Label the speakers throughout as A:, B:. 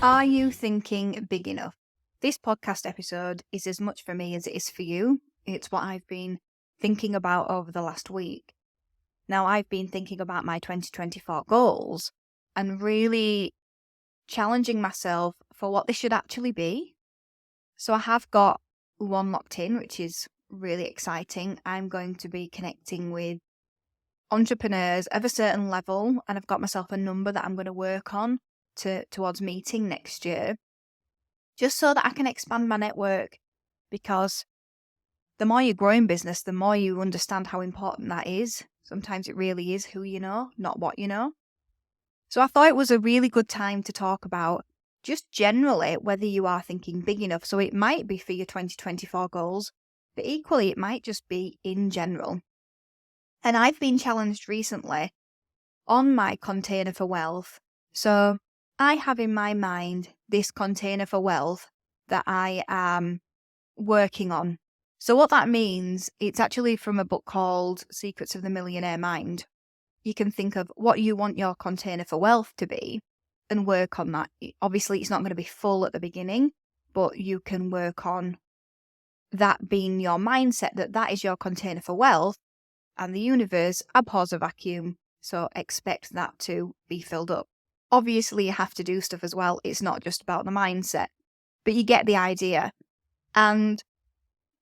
A: Are you thinking big enough? This podcast episode is as much for me as it is for you. It's what I've been thinking about over the last week. Now, I've been thinking about my 2024 goals and really challenging myself for what they should actually be. So I have got one locked in, which is really exciting. I'm going to be connecting with entrepreneurs of a certain level, and I've got myself a number that I'm going to work on towards meeting next year, just so that I can expand my network, because the more you grow in business, the more you understand how important that is. Sometimes it really is who you know, not what you know. So I thought it was a really good time to talk about just generally whether you are thinking big enough. So it might be for your 2024 goals, but equally it might just be in general. And I've been challenged recently on my container for wealth. So I have in my mind this container for wealth that I am working on. So what that means, it's actually from a book called Secrets of the Millionaire Mind. You can think of what you want your container for wealth to be and work on that. Obviously, it's not going to be full at the beginning, but you can work on that being your mindset, that is your container for wealth, and the universe abhors a vacuum, so expect that to be filled up. Obviously, you have to do stuff as well. It's not just about the mindset, but you get the idea. And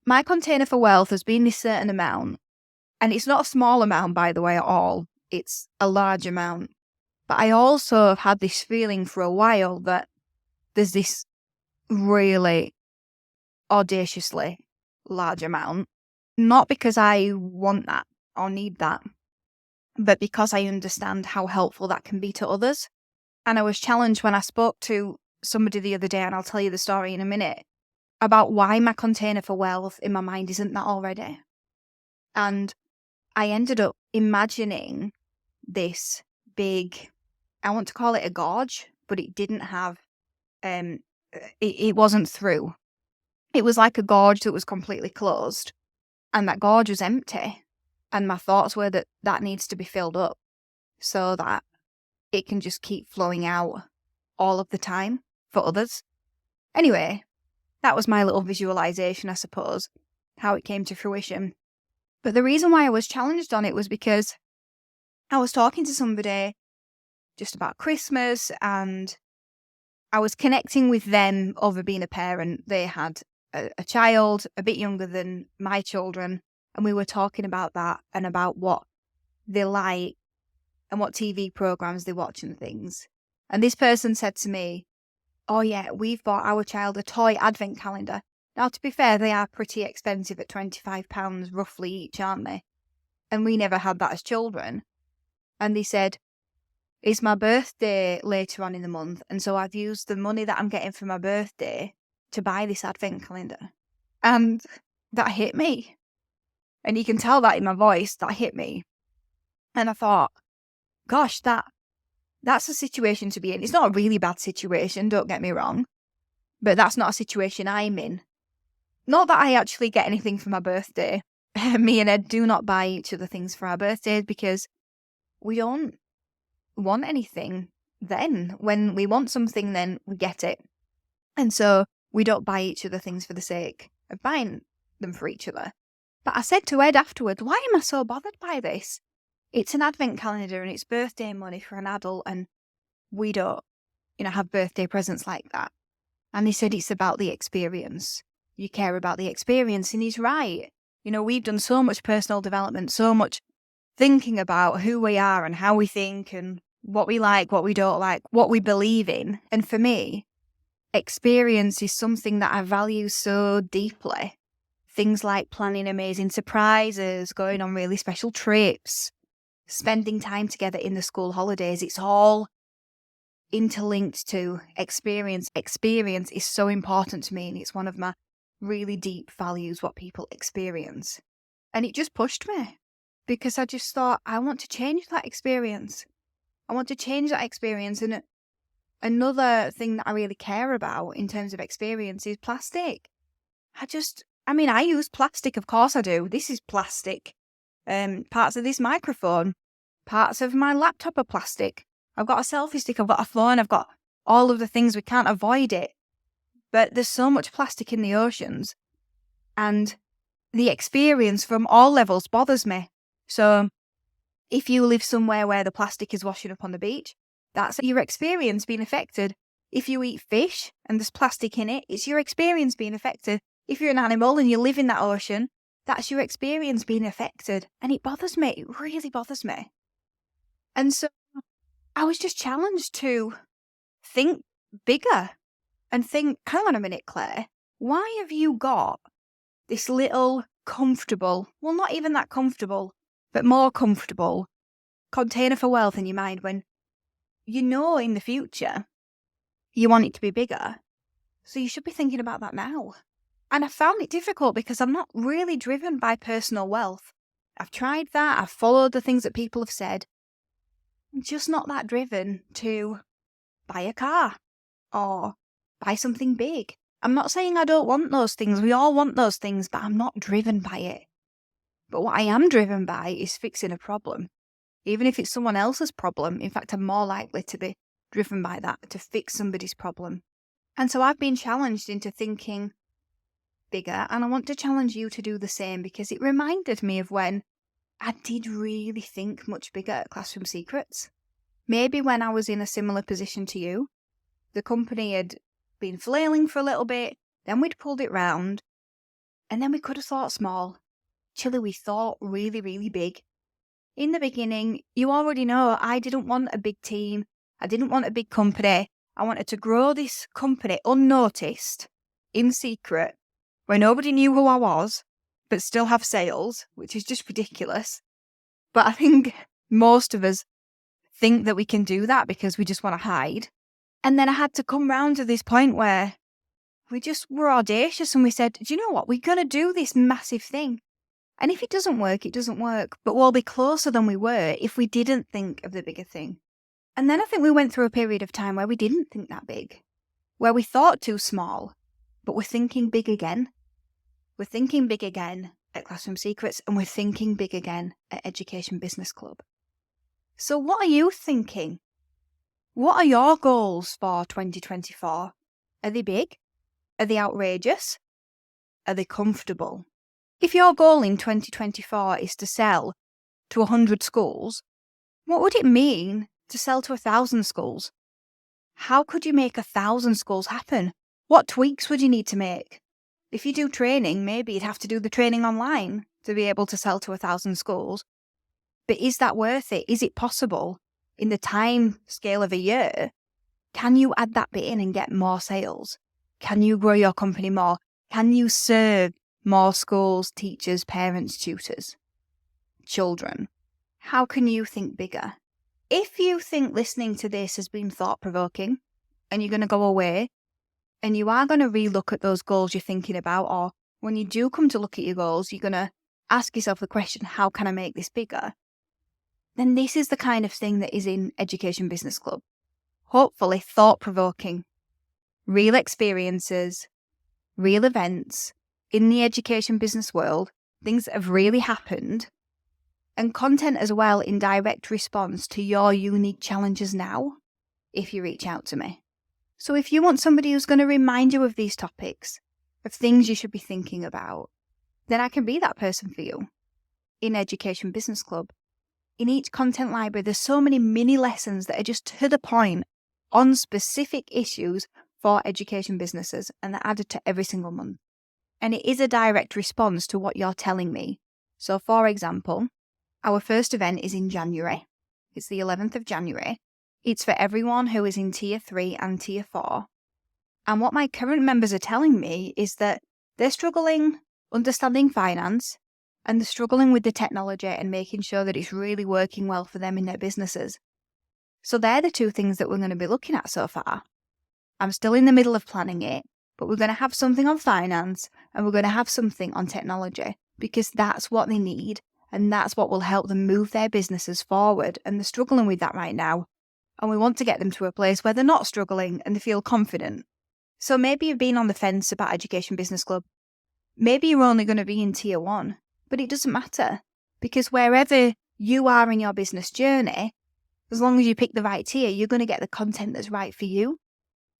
A: my container for wealth has been this certain amount, and it's not a small amount, by the way, at all. It's a large amount. But I also have had this feeling for a while that there's this really audaciously large amount, not because I want that or need that, but because I understand how helpful that can be to others. And I was challenged when I spoke to somebody the other day, and I'll tell you the story in a minute, about why my container for wealth in my mind isn't that already. And I ended up imagining this big, I want to call it a gorge, but it didn't have, it wasn't through. It was like a gorge that was completely closed, and that gorge was empty. And my thoughts were that that needs to be filled up so that it can just keep flowing out all of the time for others. Anyway, that was my little visualization, I suppose, how it came to fruition. But the reason why I was challenged on it was because I was talking to somebody just about Christmas, and I was connecting with them over being a parent. They had a child a bit younger than my children, and we were talking about that and about what they like and what TV programs they watch and things. And this person said to me, "Oh yeah, we've bought our child a toy advent calendar." Now, to be fair, they are pretty expensive at £25 roughly each, aren't they? And we never had that as children. And they said, "It's my birthday later on in the month, and so I've used the money that I'm getting for my birthday to buy this advent calendar." And that hit me. And you can tell that in my voice, that hit me. And I thought, gosh, that's a situation to be in. It's not a really bad situation, don't get me wrong, but that's not a situation I'm in. Not that I actually get anything for my birthday. Me and Ed do not buy each other things for our birthdays because we don't want anything then. When we want something, then we get it. And so we don't buy each other things for the sake of buying them for each other. But I said to Ed afterwards, why am I so bothered by this? It's an advent calendar and it's birthday money for an adult, and we don't, have birthday presents like that. And he said it's about the experience. You care about the experience, and he's right. We've done so much personal development, so much thinking about who we are and how we think and what we like, what we don't like, what we believe in. And for me, experience is something that I value so deeply. Things like planning amazing surprises, going on really special trips, spending time together in the school holidays. It's all interlinked to experience. Experience is so important to me, and it's one of my really deep values, what people experience. And it just pushed me, because I just thought, I want to change that experience. And another thing that I really care about in terms of experience is plastic. I use plastic, of course I do. This is plastic. Parts of this microphone, parts of my laptop are plastic. I've got a selfie stick, I've got a phone, I've got all of the things we can't avoid it. But there's so much plastic in the oceans, and the experience from all levels bothers me. So if you live somewhere where the plastic is washing up on the beach, that's your experience being affected. If you eat fish and there's plastic in it, it's your experience being affected. If you're an animal and you live in that ocean, that's your experience being affected. And it bothers me. It really bothers me. And so I was just challenged to think bigger and think, hang on a minute, Claire, why have you got this little comfortable, well, not even that comfortable, but more comfortable container for wealth in your mind when you know in the future you want it to be bigger? So you should be thinking about that now. And I found it difficult because I'm not really driven by personal wealth. I've tried that. I've followed the things that people have said. I'm just not that driven to buy a car or buy something big. I'm not saying I don't want those things. We all want those things, but I'm not driven by it. But what I am driven by is fixing a problem. Even if it's someone else's problem, in fact, I'm more likely to be driven by that, to fix somebody's problem. And so I've been challenged into thinking bigger, and I want to challenge you to do the same because it reminded me of when I did really think much bigger at Classroom Secrets. Maybe when I was in a similar position to you, the company had been flailing for a little bit, then we'd pulled it round, and then we could have thought small. Actually, we thought really, really big. In the beginning, you already know I didn't want a big team. I didn't want a big company. I wanted to grow this company unnoticed, in secret, where nobody knew who I was, but still have sales, which is just ridiculous. But I think most of us think that we can do that because we just want to hide. And then I had to come round to this point where we just were audacious and we said, do you know what? We're going to do this massive thing. And if it doesn't work, it doesn't work. But we'll be closer than we were if we didn't think of the bigger thing. And then I think we went through a period of time where we didn't think that big, where we thought too small, but we're thinking big again. We're thinking big again at Classroom Secrets, and we're thinking big again at Education Business Club. So what are you thinking? What are your goals for 2024? Are they big? Are they outrageous? Are they comfortable? If your goal in 2024 is to sell to 100 schools, what would it mean to sell to 1,000 schools? How could you make 1,000 schools happen? What tweaks would you need to make? If you do training, maybe you'd have to do the training online to be able to sell to 1,000 schools. But is that worth it? Is it possible? In the time scale of a year, can you add that bit in and get more sales? Can you grow your company more? Can you serve more schools, teachers, parents, tutors, children? How can you think bigger? If you think listening to this has been thought-provoking and you're going to go away and you are going to relook at those goals you're thinking about, or when you do come to look at your goals, you're going to ask yourself the question, how can I make this bigger? Then this is the kind of thing that is in Education Business Club. Hopefully thought-provoking, real experiences, real events in the education business world, things that have really happened, and content as well in direct response to your unique challenges now, if you reach out to me. So if you want somebody who's going to remind you of these topics, of things you should be thinking about, then I can be that person for you in Education Business Club. In each content library, there's so many mini lessons that are just to the point on specific issues for education businesses, and they're added to every single month. And it is a direct response to what you're telling me. So for example, our first event is in January. It's the 11th of January. It's for everyone who is in Tier 3 and Tier 4. And what my current members are telling me is that they're struggling understanding finance, and they're struggling with the technology and making sure that it's really working well for them in their businesses. So they're the two things that we're going to be looking at so far. I'm still in the middle of planning it, but we're going to have something on finance and we're going to have something on technology because that's what they need and that's what will help them move their businesses forward, and they're struggling with that right now. And we want to get them to a place where they're not struggling and they feel confident. So maybe you've been on the fence about Education Business Club. Maybe you're only going to be in Tier 1. But it doesn't matter, because wherever you are in your business journey, as long as you pick the right tier, you're going to get the content that's right for you.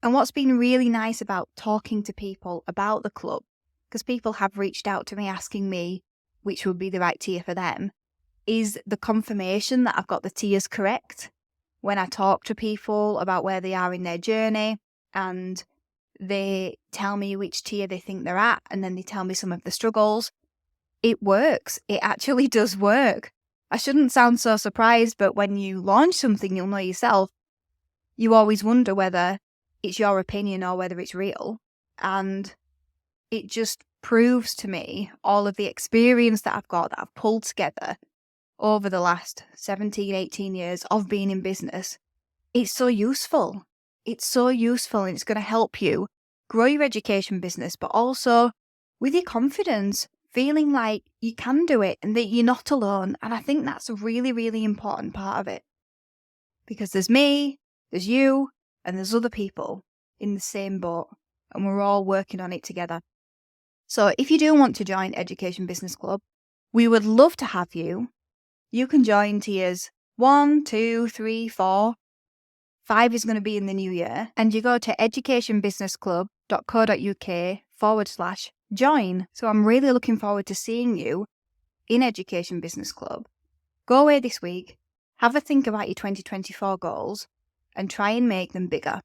A: And what's been really nice about talking to people about the club, because people have reached out to me asking me which would be the right tier for them, is the confirmation that I've got the tiers correct. When I talk to people about where they are in their journey and they tell me which tier they think they're at, and then they tell me some of the struggles, it works. It actually does work. I shouldn't sound so surprised, but when you launch something, you'll know yourself. You always wonder whether it's your opinion or whether it's real. And it just proves to me all of the experience that I've got, that I've pulled together over the last 17, 18 years of being in business. It's so useful. It's so useful, and it's going to help you grow your education business, but also with your confidence, feeling like you can do it and that you're not alone. And I think that's a really, really important part of it. Because there's me, there's you, and there's other people in the same boat, and we're all working on it together. So if you do want to join Education Business Club, we would love to have you. You can join tiers 1, 2, 3, 4. 5 is going to be in the new year. And you go to educationbusinessclub.co.uk/join. So I'm really looking forward to seeing you in Education Business Club. Go away this week, have a think about your 2024 goals, and try and make them bigger.